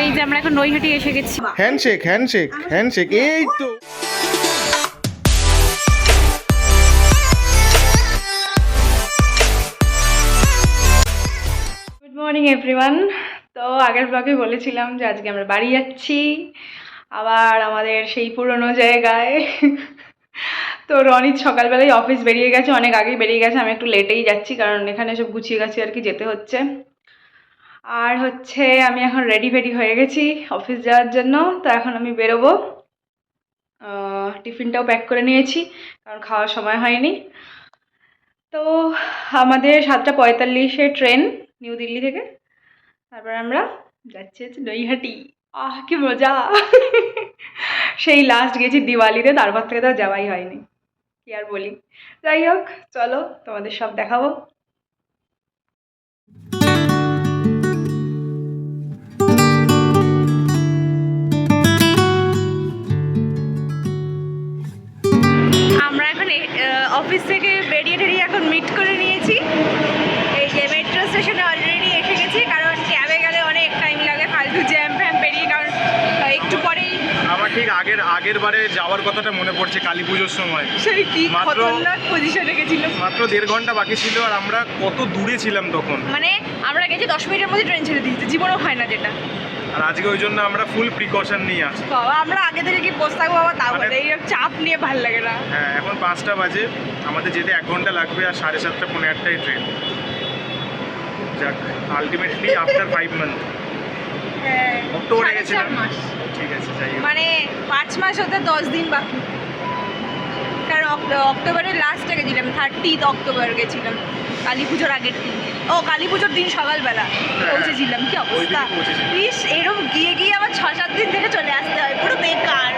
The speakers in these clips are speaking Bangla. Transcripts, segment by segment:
এই যে আমরা এখন নৈহাটি এসে গেছি। হ্যান্ডশেক হ্যান্ডশেক হ্যান্ডশেক, এই তো। Good morning everyone. তো আগের ব্লগে বলেছিলাম যে আজকে আমরা বাড়ি যাচ্ছি আবার আমাদের সেই পুরনো জায়গায়। তো রনিত সকালবেলায় অফিস বেরিয়ে গেছে, অনেক আগেই বেরিয়ে গেছে, আমি একটু লেটেই যাচ্ছি কারণ এখানে সব গুছিয়ে গাছিয়ে আর কি যেতে হচ্ছে। আর হচ্ছে আমি এখন রেডি হয়ে গেছি অফিস যাওয়ার জন্য। তো এখন আমি বেরোবো, টিফিনটাও প্যাক করে নিয়েছি কারণ খাওয়ার সময় হয়নি। তো আমাদের 7:45-এ ট্রেন নিউ দিল্লি থেকে, তারপর আমরা যাচ্ছি হচ্ছে নৈহাটি। কি মজা! সেই লাস্ট গেছি দিওয়ালিতে, তারপর থেকে তো যাওয়াই হয়নি, কি আর বলি। যাই হোক, চলো তোমাদের সব দেখাবো। আমরা এখন অফিস থেকে বেরিয়ে এখন মিট করে নিয়েছি। এই যে মেট্রো স্টেশনে অলরেডি এসে গেছি, কারণ ক্যাবে গেলে অনেক টাইম লাগে, ফালতু জ্যাম ফ্যাম বেরিয়ে, কারণ একটু পরেই আমার ঠিক আগের বারে যাওয়ার কথাটা মনে পড়ছে, কালী পুজোর সময়। সেই কি খতরনাক পজিশনে গেছিলাম, মাত্র 1.5 ঘন্টা বাকি ছিল আর আমরা কত দূরে ছিলাম তখন। মানে আমরা গেছি 10 মিনিটের মধ্যে ট্রেন ছেড়ে দিয়েছে, জীবনেও হয় না যেটা। আর আজকে ওই জন্য আমরা ফুল প্রিকশন নিয়ে আসি। বাবা আমরা আগে থেকে কি বসে থাকবো বাবা, তাও বলে এই চাপ নিয়ে ভালো লাগে না। হ্যাঁ, এখন 5টা বাজে, আমাদের যেতে 1 ঘন্টা লাগবে আর 7:30 পৌনে 8টায় ট্রেন। যাক, আলটিমেটলি আফটার 5 মান্থ, হ্যাঁ অক্টোবরে গেছিলাম। 4 মাস, ঠিক আছে, যাই হোক। মানে 5 মাস হতে 10 দিন বাকি, কারণ অক্টোবরের লাস্টে গেছিলাম, 30 অক্টোবর গেছিলাম, কালী পুজোর আগের দিন। ও কালী পুজোর দিন সকালবেলা পৌঁছেছিলাম। কি অবস্থা! ইস, এরকম গিয়ে আবার 6-7 দিন থেকে চলে আসতে হয়, পুরো বেকার।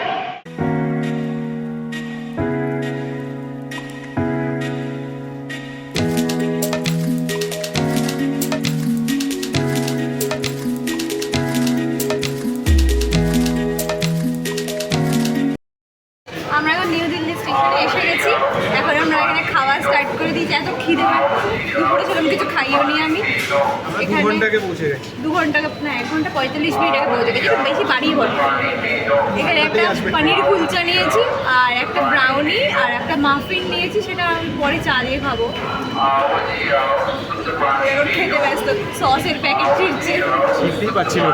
আমরা এখন নিউ দিল্লি স্টেশনে এসে গেছি। এখন আমরা এখানে খাওয়া স্টার্ট করে দিয়েছি, এত খিদে পাচ্ছে। দুপুরে ছিলাম, কিছু খাইও নি আমি। এখানে 2 ঘন্টা আগে পৌঁছে গেছি। 2 ঘন্টা না, 1 ঘন্টা 45 মিনিট আগে পৌঁছে গেছি, খুব বেশি বাড়িয়ে বলো। এখানে একটা পনির কুলচা নিয়েছি আর একটা ব্রাউনি আর একটা মাফিন নিয়েছি, সেটা আমি পরে চা দিয়ে খাবো। এখন খেতে ব্যস্ত, সসের প্যাকেট ছিঁড়ছে। বুঝতেই পারছি না।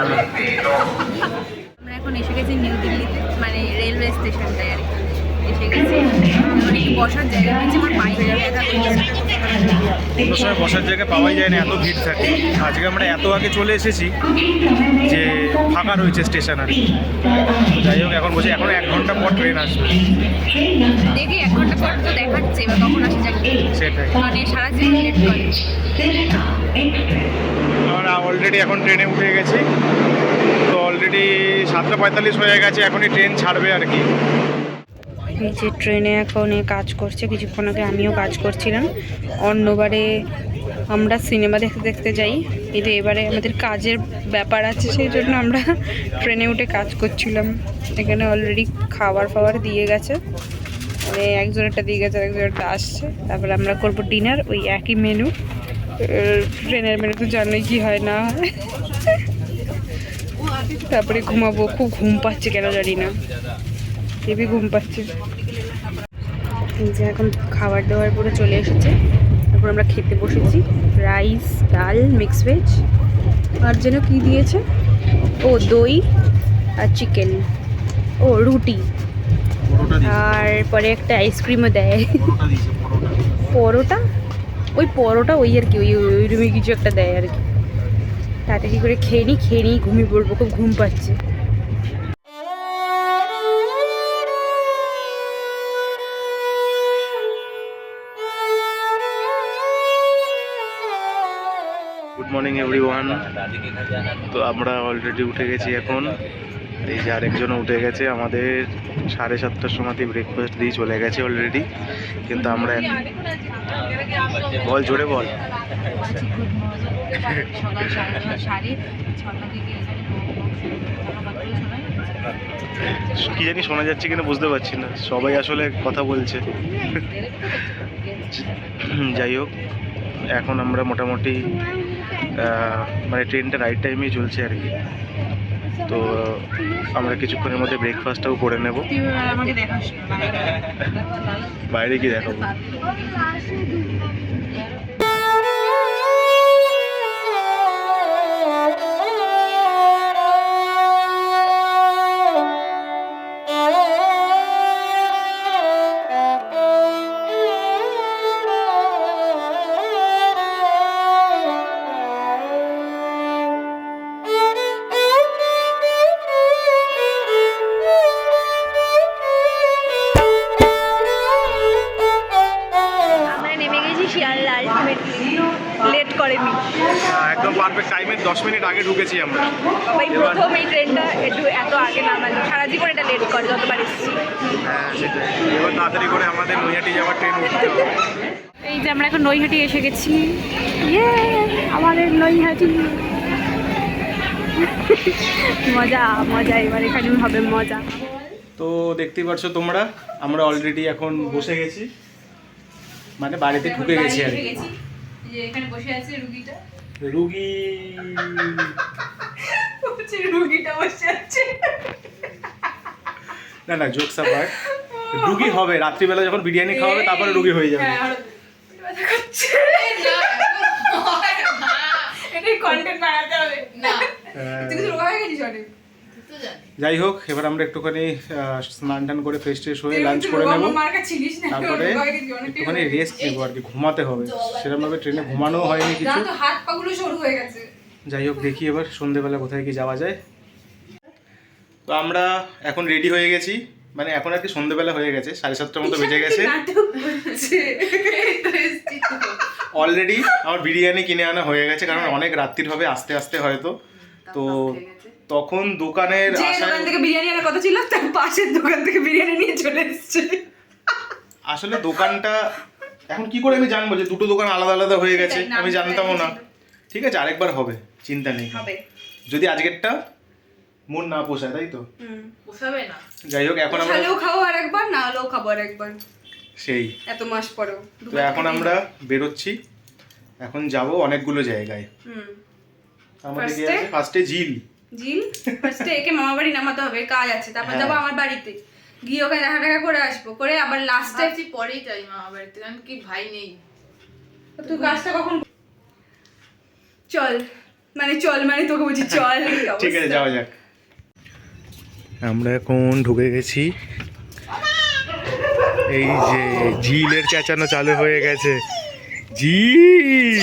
আমরা এখন এসে গেছি নিউ দিল্লিতে, মানে রেলওয়ে স্টেশনটায় আর কি এসে গেছি। এখন একটু বসার জায়গা পেয়েছি, আমার পায়ে ব্যথা করছে। কোনো সময় বসার জায়গা পাওয়াই যায় না, এত ভিড় থাকে। আজকে আমরা এত আগে চলে এসেছি যে ফাঁকা রয়েছে স্টেশন আর কি। যাই হোক, এখন বসে, এখন 1 ঘন্টা পর ট্রেন আসবে। দেখি 1 ঘন্টা পর তো দেখাচ্ছে, এবার কখন আসে যাবে সেটাই, মানে সারা জীবন লেট করে। আমরা অলরেডি এখন ট্রেনে উঠে গেছি। তো অলরেডি 7:45 হয়ে গেছে, এখনই ট্রেন ছাড়বে আর কি। এই যে ট্রেনে এখন কাজ করছে, কিছুক্ষণ আগে আমিও কাজ করছিলাম। অন্যবারে আমরা সিনেমা দেখতে যাই, কিন্তু এবারে আমাদের কাজের ব্যাপার আছে, সেই জন্য আমরা ট্রেনে উঠে কাজ করছিলাম। এখানে অলরেডি খাবার দিয়ে গেছে, মানে একজনেরটা দিয়ে গেছে, একজনেরটা আসছে। তারপরে আমরা করবো ডিনার, ওই একই মেনু। ট্রেনের মেনু তো জানোই কি হয় না হয়। তারপরে ঘুমাবো, খুব ঘুম পাচ্ছে কেন জানি না, হেবি ঘুম পাচ্ছে। এই যে এখন খাবার দাবার পরে চলে এসেছে, তারপর আমরা খেতে বসেছি। রাইস, ডাল, মিক্স ভেজ, আর যেন কি দিয়েছে, ও দই আর চিকেন, ও রুটি, আর পরে একটা আইসক্রিমও দেয়। পরোটা ওই আর কি, ওই রুমে কিছু একটা দেয় আর কি। তাড়াতাড়ি করে খেয়ে নিই, ঘুমিয়ে পড়বো, খুব ঘুম পাচ্ছে। Good morning everyone. তো আমরা অলরেডি উঠে গেছি এখন। এই যে আরেকজনও উঠে গেছে, আমাদের 7:30টার সময়তে ব্রেকফাস্ট দিয়ে চলে গেছে অলরেডি। কিন্তু আমরা বল, জোরে বল। কি জানি শোনা যাচ্ছে কিনা বুঝতে পারছি না, সবাই আসলে কথা বলছে। যাই হোক, এখন আমরা মোটামুটি মানে ট্রেনটা রাইট টাইমেই চলছে আর কি। তো আমরা কিছুক্ষণের মধ্যে ব্রেকফাস্টটাও করে নেব। তুই আমাকে দেখাস না, বাইরে কি দেখাবো? আমরা নেমে গেছি শিয়ালদা আলটিমেটলি, লেট করেনি। একদম পারফেক্ট টাইমে 10 মিনিট আগে ঢুকেছি আমরা। বাবাই প্রথম এই ট্রেনটা এত আগে নামালো, সারা জীবন এটা লেট করে যতবার এসেছি। হ্যাঁ সেটাই, এবার তাড়াতাড়ি করে আমাদের নৈহাটি যাওয়ার ট্রেন উঠতে হবে। এই যে আমরা এখন নৈহাটি এসে গেছি, আমাদের নৈহাটি। মজা মজা, এবার এখানে হবে মজা। তো দেখতেই পাচ্ছ তোমরা, আমরা অলরেডি এখন বসে গেছি, মানে বাড়িতে ঢুকে গেছি আর কি। এখানে বসে আছে রুগীটা, রুগীটা বসে আছে। না জোকস আবার, রুগী হবে রাত্রিবেলা যখন বিরিয়ানি খাওয়াবে তারপরে রুগী হয়ে যাবে। যাই হোক, এবার আমরা একটুখানি স্নান টান করে ফ্রেশ ট্রেশ হয়ে লাঞ্চ করে নেবো, তারপরে একটুখানি রেস্ট নেবো আর কি, ঘুমাতে হবে। সেরকমভাবে ট্রেনে ঘুমানো হয়নি কিছু। যাই হোক, দেখি এবার সন্ধেবেলা কোথায় কি যাওয়া যায়। তো আমরা এখন রেডি হয়ে গেছি, মানে এখন আর কি সন্ধেবেলা হয়ে গেছে, 7:30টার মতো বেজে গেছে। অলরেডি আমার বিরিয়ানি কিনে আনা হয়ে গেছে, কারণ অনেক রাত্রির হবে আস্তে আস্তে হয়তো। তো তখন দোকানের দোকান থেকে বিরিয়ানি আনার কথা ছিল, তার পাশের দোকান থেকে বিরিয়ানি নিয়ে চলে এসেছে। আসলে দোকানটা এখন কি করে আমি জানবো যে দুটো দোকান আলাদা আলাদা হয়ে গেছে? আমি জানতামও না। ঠিক আছে, আরেকবার হবে, চিন্তা নেই। যদি আজকেরটা মন না পোষায়, তাই তো পোষাবে না। যাই হোক, এখন আমরা খাবো আরেকবার, না হলেও খাবো আরেকবার, সেই এত মাস পরেও। তো এখন আমরা বেরোচ্ছি, এখন যাব অনেকগুলো জায়গায়। আমাদের কি আছে? ফার্স্টে ঝিল ফার্স্টে একে মামা বাড়ি নামাতে হবে, কাজ আছে। তারপর যাবো আমার বাড়িতে, গিয়ে ওখানে দেখা করে আসবো, করে আবার লাস্টে পরেই যাই মামা বাড়িতে, কারণ কি ভাই নেই। তুই কাজটা কখন? চল মানে তোকে বলছি চল। ঠিক আছে, যাওয়া যাক। আমরা এখন ঢুকে গেছি, এই যে ঝিলের চেঁচানো চালু হয়ে গেছে। ঝিল,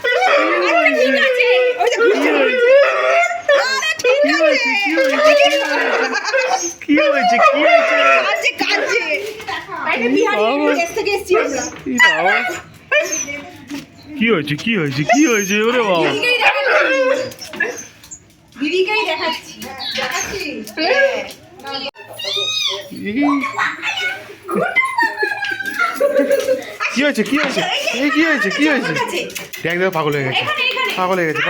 আরে বাবা, ঝিল কি হয়েছে? ওরে বাবা, দিদিকেই দেখাচ্ছি। কি হয়েছে? দেখ পাগল হয়ে গেছে।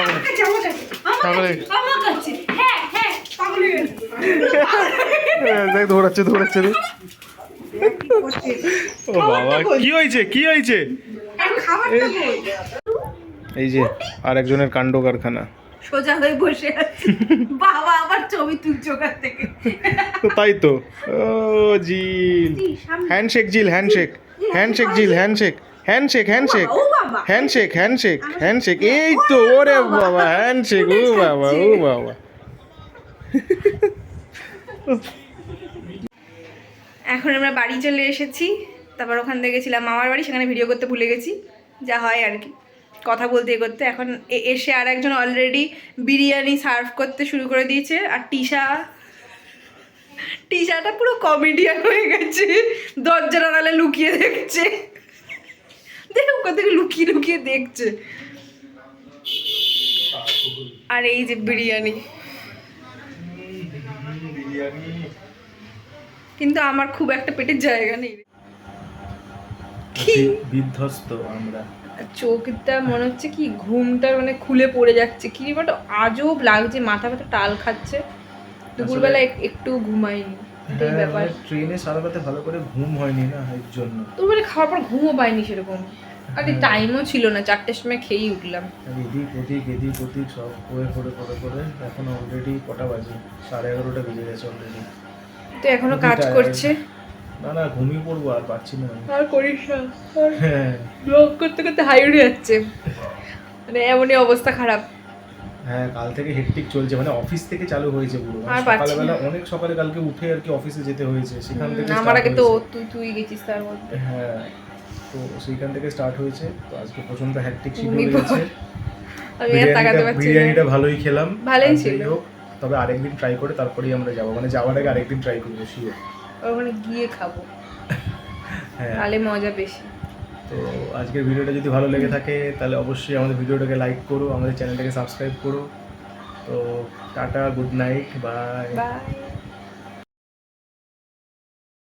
দেখ দৌড়াচ্ছে রে। ও বাবা, কি হয়েছে? এই যে আরেকজনের কাণ্ড কারখানা, সোজা হয়ে বসে আছে। বাবা আবার ছবি তুলছো ওখান থেকে। তাই তো। ও জিল, হ্যান্ডশেক জিল, হ্যান্ডশেক। এই তো, ওরে বাবা, হ্যান্ডশেক। ও বাবা। এখন আমরা বাড়ি চলে এসেছি, তারপর ওখান থেকে গেছিলাম মামার বাড়ি, সেখানে ভিডিও করতে ভুলে গেছি, যা হয় আর কি, কথা বলতে এখন এসে আর একজন অলরেডি বিরিয়ানি সার্ভ করতে শুরু করে দিয়েছে। আর টিশাটা পুরো কমেডিয়ান হয়ে গেছে, দরজার আড়ালে লুকিয়ে দেখছে, দেখুন কত লুকিয়ে দেখছে। আর এই যে বিরিয়ানি, কিন্তু আমার খুব একটা পেটের জায়গা নেই, বিধ্বস্ত আমরা। চোখটা মনে হচ্ছে কি ঘুমটা মানে খুলে পড়ে যাচ্ছে, কি বলতো আজব লাগছে, মাথা ব্যথা টাল খাচ্ছে। দুপুরবেলা একটু ঘুমাইনি, এটাই ব্যাপার। ট্রেনে সারা রাতে ভালো করে ঘুম হয়নি না, এর জন্য। তোর বলে খাওয়ার পর ঘুমও পাইনি সেরকম। আরে টাইমও ছিল না, 4টের সময় খেয়েই উঠলাম। এদিক ওদিক সব করে এখন অলরেডি কটা বাজে? 11:30টা বেজে গেছে অলরেডি। তো এখনো খুবই কাজ tired। করছে। না ঘুমিয়ে পড়বো, আর পারছি না আমি। আর করিস না, হ্যাঁ ব্লগ করতে করতে হাই উঠে যাচ্ছে, মানে এমনই অবস্থা খারাপ। হ্যাঁ, কাল থেকে হেক্টিক চলছে, মানে অফিস থেকে চালু হয়েছে পুরো। আর পারছি সকালবেলা না। অনেক সকালে কালকে উঠে আর কি অফিসে যেতে হয়েছে, সেখান থেকে আমার start আগে তো হয়েছে। তুই গেছিস তার মধ্যে। হ্যাঁ, তো সেইখান থেকে স্টার্ট হয়েছে, তো আজকে প্রচন্ড হ্যাকটিক শিডিউল ঘুমিয়ে গেছে। আমি আর তাকাতে পারছি না। বিরিয়ানিটা ভালোই খেলাম, ভালোই আর ছিল। যাই হোক, তবে আরেকদিন ট্রাই করে তারপরেই আমরা যাবো, মানে যাওয়ার আগে আরেকদিন ট্রাই করবো শিওর। ওখানে গিয়ে খাবো, হ্যাঁ, তাহলে মজা বেশি। তো আজকের ভিডিওটা যদি ভালো লেগে থাকে তাহলে অবশ্যই আমাদের ভিডিওটাকে লাইক করো, আমাদের চ্যানেলটাকে সাবস্ক্রাইব করো। তো tata, good night, bye. By.